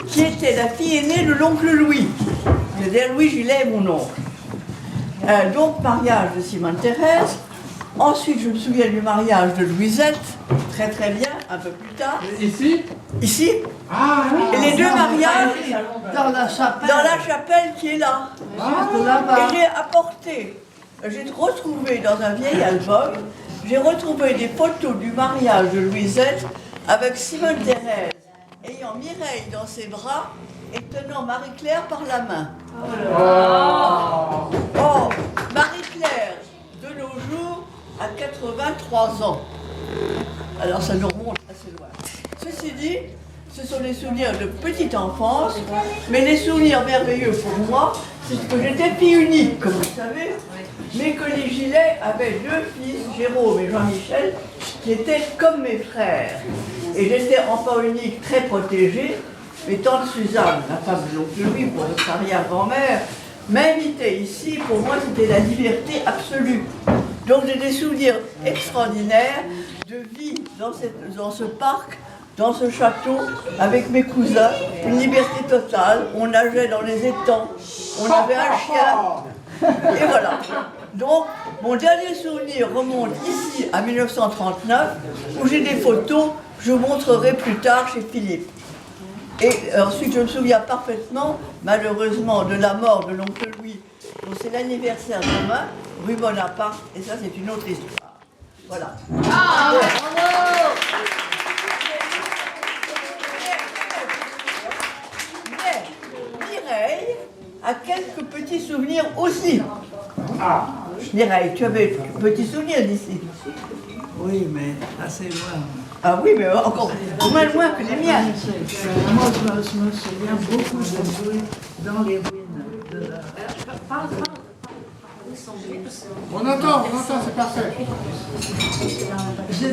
qui était la fille aînée de l'oncle Louis. C'est-à-dire Louis Gillet, mon oncle. Donc, mariage de Simone Thérèse. Ensuite, je me souviens du mariage de Louisette, très très bien, un peu plus tard. Ici? Ici. Ah oui. Et les deux mariages Dans la chapelle. dans la chapelle qui est là. Là-bas. Et j'ai apporté, j'ai retrouvé dans un vieil album, j'ai retrouvé des photos du mariage de Louisette avec Simone Thérèse, ayant Mireille dans ses bras et tenant Marie-Claire par la main. Oh, Marie-Claire, de nos jours, a 83 ans. Alors ça nous remonte assez loin. Ceci dit, ce sont des souvenirs de petite enfance, mais les souvenirs merveilleux pour moi, c'est que j'étais fille unique, comme vous le savez, mais que les Gilets avaient deux fils, Jérôme et Jean-Michel, qui étaient comme mes frères. Et j'étais enfant unique, très protégée. Mais tante Suzanne, la femme de l'oncle Louis, pour notre arrière-grand-mère, m'invitait ici. Pour moi, c'était la liberté absolue. Donc j'ai des souvenirs extraordinaires de vie dans ce parc, dans ce château, avec mes cousins, une liberté totale. On nageait dans les étangs, on avait un chien, et voilà. Donc, mon dernier souvenir remonte ici à 1939, où j'ai des photos que je montrerai plus tard chez Philippe. Et ensuite, je me souviens parfaitement, malheureusement, de la mort de l'oncle Louis, dont c'est l'anniversaire demain, rue Bonaparte, et ça, c'est une autre histoire. Voilà. Ah, bravo! Mais Mireille a quelques petits souvenirs aussi. Ah. Mireille, tu avais de petits souvenirs d'ici? Oui, mais assez loin. Ah oui, mais encore moins loin que les miens. Moi, je me souviens beaucoup de jouer dans les ruines de la... On entend, c'est parfait. J'ai